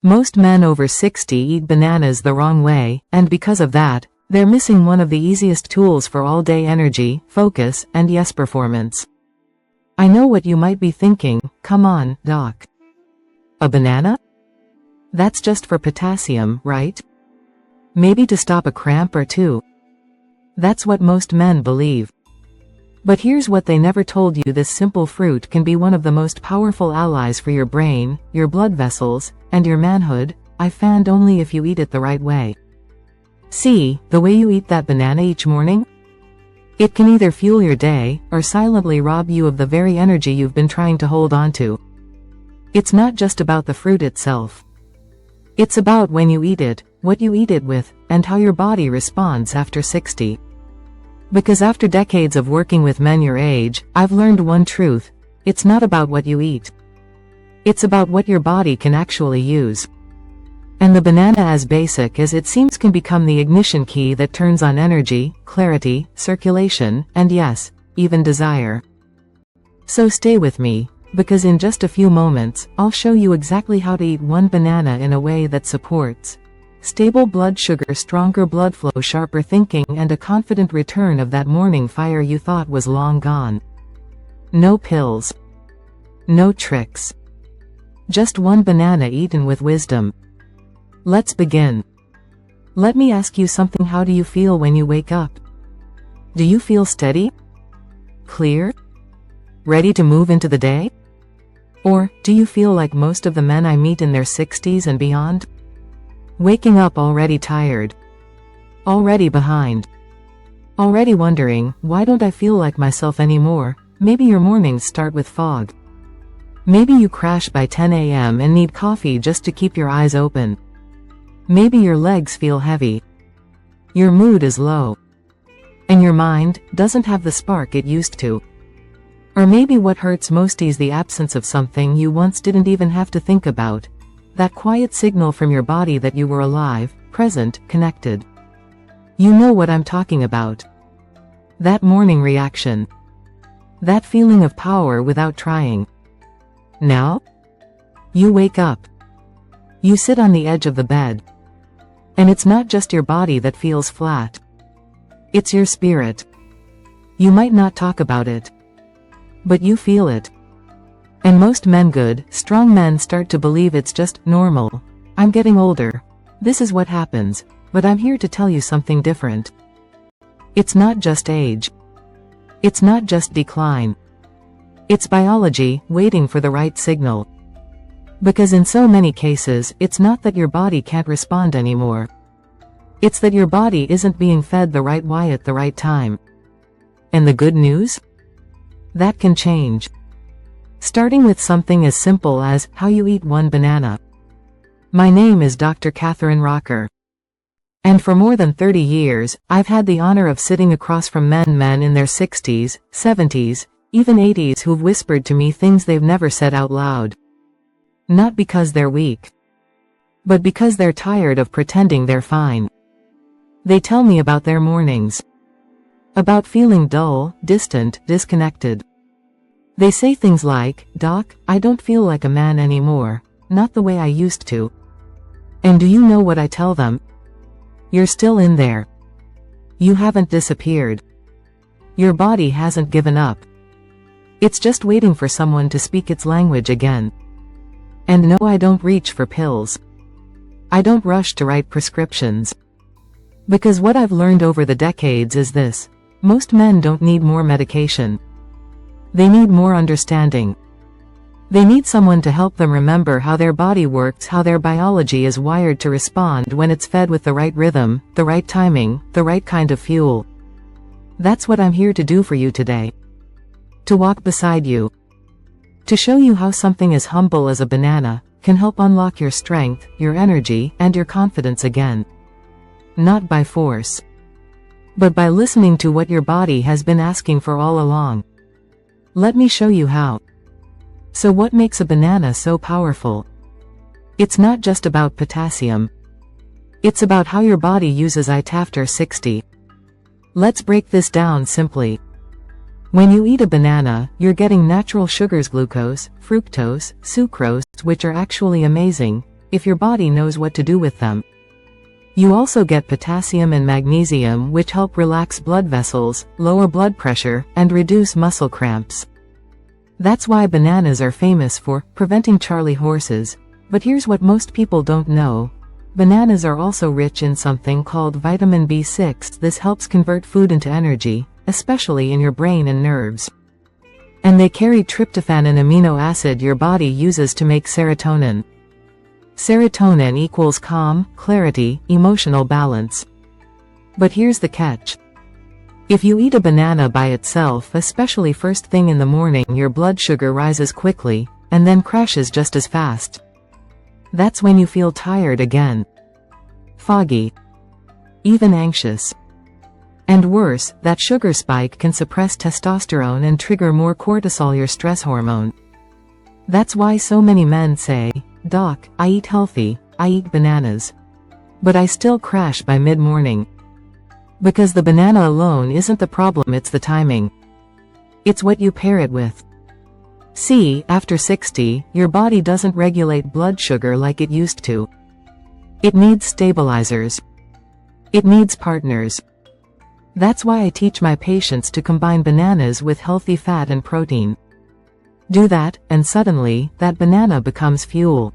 Most men over 60 eat bananas the wrong way, and because of that, they're missing one of the easiest tools for all-day energy, focus, and yes performance. I know what you might be thinking, come on, doc. A banana? That's just for potassium, right? Maybe to stop a cramp or two. That's what most men believe. But here's what they never told you: this simple fruit can be one of the most powerful allies for your brain, your blood vessels, and your manhood, I found, only if you eat it the right way. See, the way you eat that banana each morning? It can either fuel your day, or silently rob you of the very energy you've been trying to hold on to. It's not just about the fruit itself. It's about when you eat it, what you eat it with, and how your body responds after 60. Because after decades of working with men your age, I've learned one truth: it's not about what you eat. It's about what your body can actually use. And the banana, as basic as it seems, can become the ignition key that turns on energy, clarity, circulation, and yes, even desire. So stay with me, because in just a few moments, I'll show you exactly how to eat one banana in a way that supports stable blood sugar, stronger blood flow, sharper thinking, and a confident return of that morning fire you thought was long gone. No pills. No tricks. Just one banana eaten with wisdom. Let's begin. Let me ask you something: how do you feel when you wake up? Do you feel steady? Clear? Ready to move into the day? Or, do you feel like most of the men I meet in their 60s and beyond? Waking up already tired. Already behind. Already wondering, why don't I feel like myself anymore? Maybe your mornings start with fog. Maybe you crash by 10 a.m. and need coffee just to keep your eyes open. Maybe your legs feel heavy. Your mood is low. And your mind doesn't have the spark it used to. Or maybe what hurts most is the absence of something you once didn't even have to think about. That quiet signal from your body that you were alive, present, connected. You know what I'm talking about. That morning reaction. That feeling of power without trying. Now? You wake up. You sit on the edge of the bed. And it's not just your body that feels flat. It's your spirit. You might not talk about it. But you feel it. And most men, good, strong men, start to believe it's just normal. I'm getting older. This is what happens. But I'm here to tell you something different. It's not just age. It's not just decline. It's biology waiting for the right signal. Because in so many cases, it's not that your body can't respond anymore. It's that your body isn't being fed the right way at the right time. And the good news? That can change. Starting with something as simple as how you eat one banana. My name is Dr. Catherine Rocker. And for more than 30 years, I've had the honor of sitting across from men in their 60s, 70s, even 80s who've whispered to me things they've never said out loud. Not because they're weak, but because they're tired of pretending they're fine. They tell me about their mornings. About feeling dull, distant, disconnected. They say things like, "Doc, I don't feel like a man anymore. Not the way I used to." And do you know what I tell them? You're still in there. You haven't disappeared. Your body hasn't given up. It's just waiting for someone to speak its language again. And no, I don't reach for pills. I don't rush to write prescriptions. Because what I've learned over the decades is this: most men don't need more medication. They need more understanding. They need someone to help them remember how their body works, how their biology is wired to respond when it's fed with the right rhythm, the right timing, the right kind of fuel. That's what I'm here to do for you today. To walk beside you. To show you how something as humble as a banana can help unlock your strength, your energy, and your confidence again. Not by force, but by listening to what your body has been asking for all along. Let me show you how. So what makes a banana so powerful? It's not just about potassium. It's about how your body uses it after 60. Let's break this down simply. When you eat a banana, you're getting natural sugars, glucose, fructose, sucrose, which are actually amazing. if your body knows what to do with them. You also get potassium and magnesium, which help relax blood vessels, lower blood pressure, and reduce muscle cramps. That's why bananas are famous for preventing Charlie horses. But here's what most people don't know. Bananas are also rich in something called vitamin B6. This helps convert food into energy, especially in your brain and nerves. And they carry tryptophan, an amino acid your body uses to make serotonin. Serotonin equals calm, clarity, emotional balance. But here's the catch. If you eat a banana by itself, especially first thing in the morning, your blood sugar rises quickly, and then crashes just as fast. That's when you feel tired again. Foggy. Even anxious. And worse, that sugar spike can suppress testosterone and trigger more cortisol, your stress hormone. That's why so many men say, "Doc, I eat healthy, I eat bananas. But I still crash by mid-morning." Because the banana alone isn't the problem, it's the timing. It's what you pair it with. See, after 60, your body doesn't regulate blood sugar like it used to. It needs stabilizers. It needs partners. That's why I teach my patients to combine bananas with healthy fat and protein. Do that, and suddenly, that banana becomes fuel.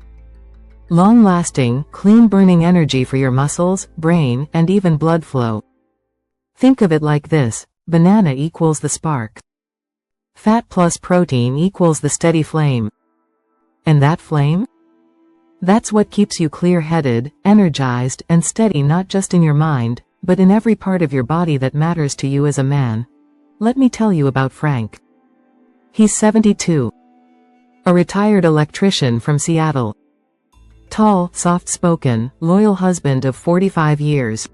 Long-lasting, clean-burning energy for your muscles, brain, and even blood flow. Think of it like this: banana equals the spark. Fat plus protein equals the steady flame. And that flame? That's what keeps you clear-headed, energized, and steady, not just in your mind, but in every part of your body that matters to you as a man. Let me tell you about Frank. He's 72. A retired electrician from Seattle. Tall, soft-spoken, loyal husband of 45 years.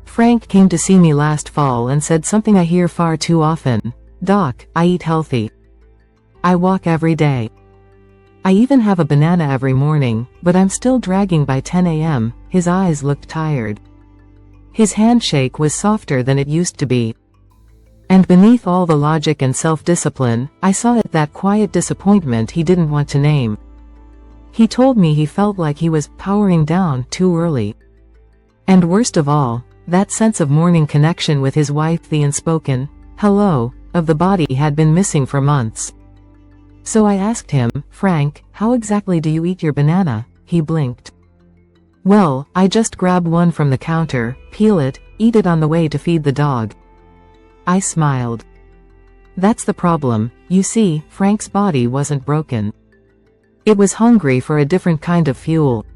Frank came to see me last fall and said something I hear far too often. "Doc, I eat healthy. I walk every day. I even have a banana every morning, but I'm still dragging by 10 a.m. His eyes looked tired. His handshake was softer than it used to be. And beneath all the logic and self-discipline, I saw that quiet disappointment he didn't want to name. He told me he felt like he was powering down too early. And worst of all, that sense of morning connection with his wife, the unspoken hello of the body, had been missing for months. So I asked him, "Frank, how exactly do you eat your banana?" He blinked. "Well, I just grab one from the counter, peel it, eat it on the way to feed the dog." I smiled. That's the problem. You see, Frank's body wasn't broken. It was hungry for a different kind of fuel.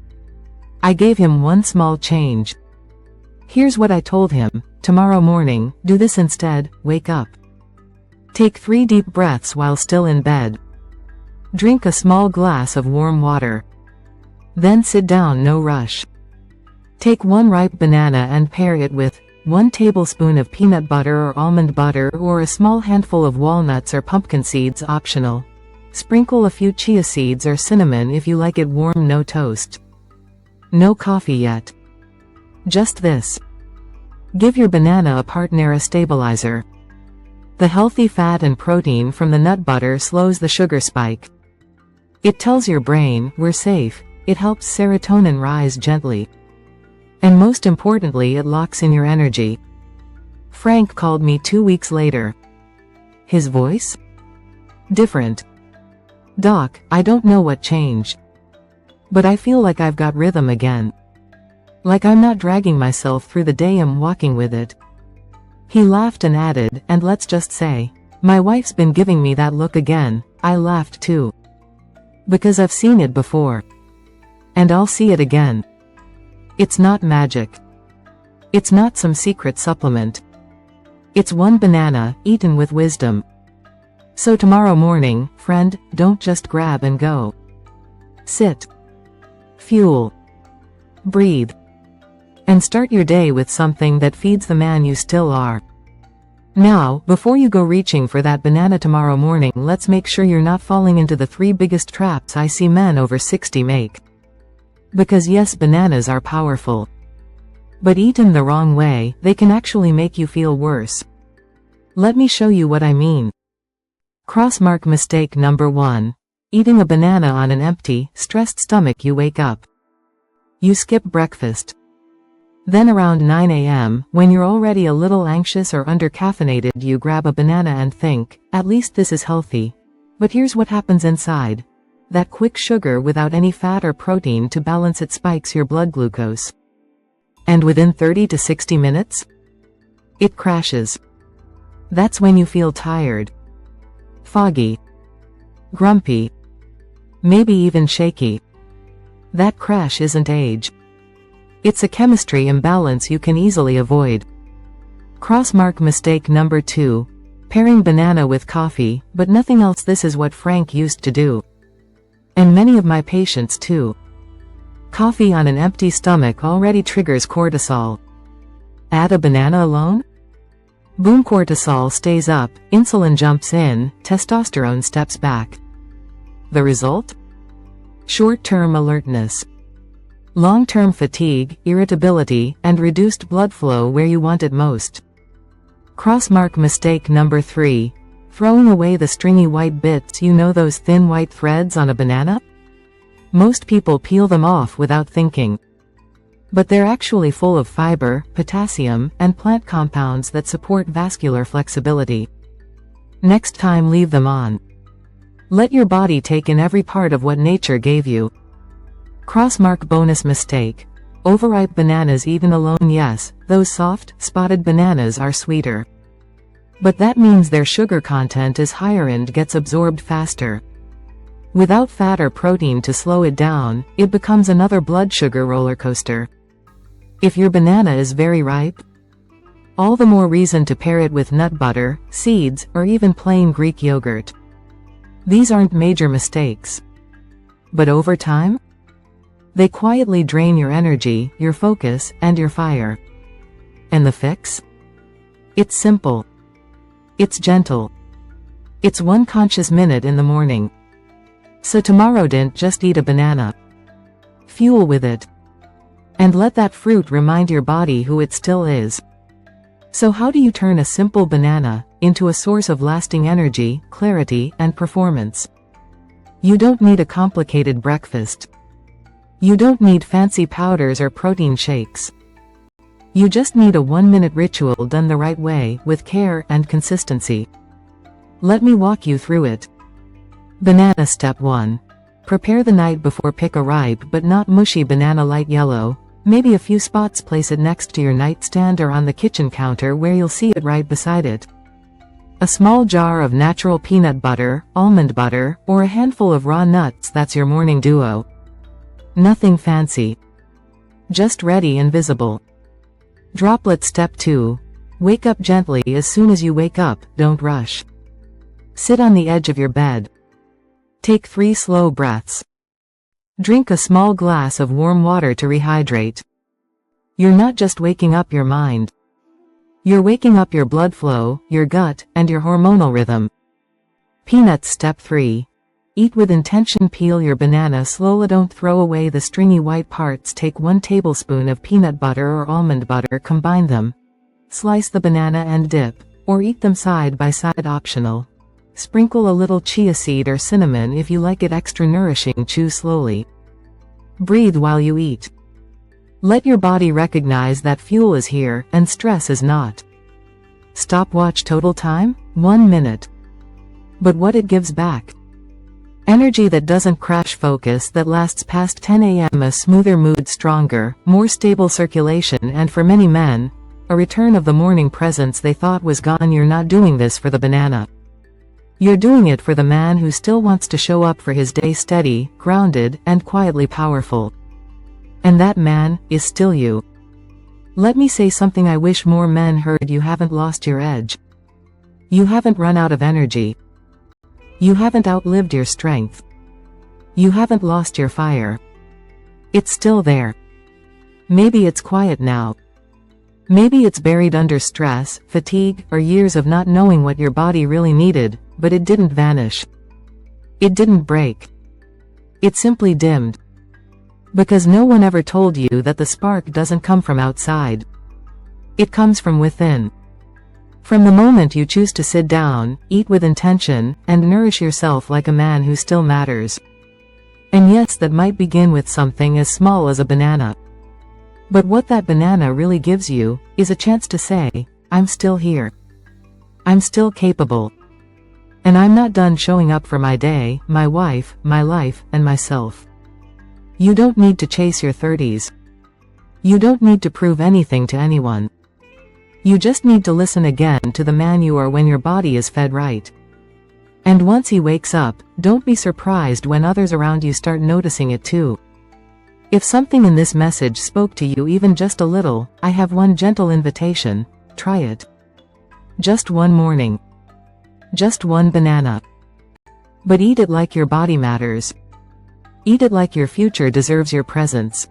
I gave him one small change. Here's what I told him: tomorrow morning, do this instead. Wake up. Take 3 deep breaths while still in bed. Drink a small glass of warm water. Then sit down, no rush. Take 1 ripe banana and pair it with 1 tablespoon of peanut butter or almond butter, or a small handful of walnuts or pumpkin seeds, optional. Sprinkle a few chia seeds or cinnamon if you like it warm, no toast. No coffee yet. Just this. Give your banana a partner, a stabilizer. The healthy fat and protein from the nut butter slows the sugar spike. It tells your brain, we're safe. It helps serotonin rise gently. And most importantly, it locks in your energy. Frank called me 2 weeks later. His voice? Different. "Doc, I don't know what changed. But I feel like I've got rhythm again. Like I'm not dragging myself through the day, I'm walking with it." He laughed and added, "And let's just say, my wife's been giving me that look again." I laughed too. Because I've seen it before. And I'll see it again. It's not magic. It's not some secret supplement. It's one banana, eaten with wisdom. So tomorrow morning, friend, don't just grab and go. Sit. Fuel. Breathe. And start your day with something that feeds the man you still are. Now, before you go reaching for that banana tomorrow morning, let's make sure you're not falling into the 3 biggest traps I see men over 60 make. Because yes, bananas are powerful. But eaten the wrong way, they can actually make you feel worse. Let me show you what I mean. Crossmark mistake number 1. Eating a banana on an empty, stressed stomach. You wake up. You skip breakfast. Then around 9 a.m., when you're already a little anxious or under-caffeinated, you grab a banana and think, at least this is healthy. But here's what happens inside. That quick sugar without any fat or protein to balance it spikes your blood glucose. And within 30 to 60 minutes, it crashes. That's when you feel tired, foggy, grumpy, maybe even shaky. That crash isn't age. It's a chemistry imbalance you can easily avoid. Crossmark mistake number 2. Pairing banana with coffee, but nothing else. This is what Frank used to do. And many of my patients too. Coffee on an empty stomach already triggers cortisol. Add a banana alone? Boom, cortisol stays up, insulin jumps in, testosterone steps back. The result? Short-term alertness. Long-term fatigue, irritability, and reduced blood flow where you want it most. Crossmark mistake number 3. Throwing away the stringy white bits, those thin white threads on a banana? Most people peel them off without thinking. But they're actually full of fiber, potassium, and plant compounds that support vascular flexibility. Next time, leave them on. Let your body take in every part of what nature gave you. Crossmark bonus mistake. Overripe bananas eaten alone. Yes, those soft, spotted bananas are sweeter. But that means their sugar content is higher and gets absorbed faster. Without fat or protein to slow it down, it becomes another blood sugar roller coaster. If your banana is very ripe, all the more reason to pair it with nut butter, seeds, or even plain Greek yogurt. These aren't major mistakes. But over time, they quietly drain your energy, your focus, and your fire. And the fix? It's simple. It's gentle. It's one conscious minute in the morning. So tomorrow, don't just eat a banana. Fuel with it. And let that fruit remind your body who it still is. So how do you turn a simple banana into a source of lasting energy, clarity, and performance? You don't need a complicated breakfast. You don't need fancy powders or protein shakes. You just need a 1-minute ritual done the right way, with care and consistency. Let me walk you through it. Banana. Step 1. Prepare the night before. Pick a ripe but not mushy banana, light yellow, maybe a few spots. Place it next to your nightstand or on the kitchen counter where you'll see it right beside it. A small jar of natural peanut butter, almond butter, or a handful of raw nuts. That's your morning duo. Nothing fancy. Just ready and visible. Droplet. Step 2. Wake up gently. As soon as you wake up, don't rush. Sit on the edge of your bed. Take 3 slow breaths. Drink a small glass of warm water to rehydrate. You're not just waking up your mind. You're waking up your blood flow, your gut, and your hormonal rhythm. Peanuts. Step 3. Eat with intention. Peel your banana slowly. Don't throw away the stringy white parts. Take 1 tablespoon of peanut butter or almond butter. Combine them. Slice the banana and dip, or eat them side by side. Optional. Sprinkle a little chia seed or cinnamon if you like it extra nourishing. Chew slowly. Breathe while you eat. Let your body recognize that fuel is here, and stress is not. Stopwatch. Total time? 1 minute. But what it gives back? Energy that doesn't crash. Focus that lasts past 10 a.m. A smoother mood. Stronger, more stable circulation. And for many men, a return of the morning presence they thought was gone. You're not doing this for the banana. You're doing it for the man who still wants to show up for his day steady, grounded, and quietly powerful. And that man is still you. Let me say something I wish more men heard. You haven't lost your edge. You haven't run out of energy. You haven't outlived your strength. You haven't lost your fire. It's still there. Maybe it's quiet now. Maybe it's buried under stress, fatigue, or years of not knowing what your body really needed, but it didn't vanish. It didn't break. It simply dimmed. Because no one ever told you that the spark doesn't come from outside. It comes from within. From the moment you choose to sit down, eat with intention, and nourish yourself like a man who still matters. And yes, that might begin with something as small as a banana. But what that banana really gives you is a chance to say, I'm still here. I'm still capable. And I'm not done showing up for my day, my wife, my life, and myself. You don't need to chase your 30s. You don't need to prove anything to anyone. You just need to listen again to the man you are when your body is fed right. And once he wakes up, don't be surprised when others around you start noticing it too. If something in this message spoke to you even just a little, I have one gentle invitation: try it. Just one morning. Just one banana. But eat it like your body matters. Eat it like your future deserves your presence.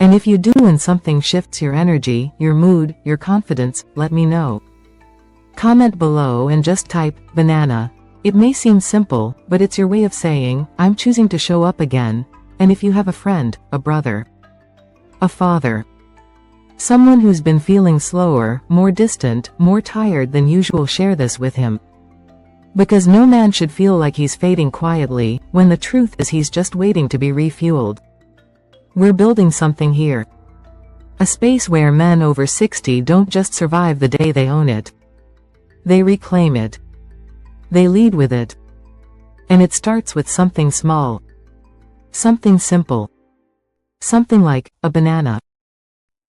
And if you do and something shifts your energy, your mood, your confidence, let me know. Comment below and just type, banana. It may seem simple, but it's your way of saying, I'm choosing to show up again. And if you have a friend, a brother, a father, someone who's been feeling slower, more distant, more tired than usual, share this with him. Because no man should feel like he's fading quietly, when the truth is he's just waiting to be refueled. We're building something here. A space where men over 60 don't just survive the day they own it. They reclaim it. They lead with it. And it starts with something small. Something simple. Something like a banana.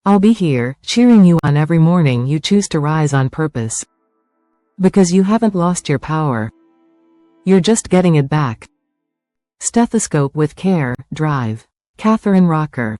I'll be here, cheering you on every morning you choose to rise on purpose. Because you haven't lost your power. You're just getting it back. Stethoscope with care, drive. Catherine Rocker.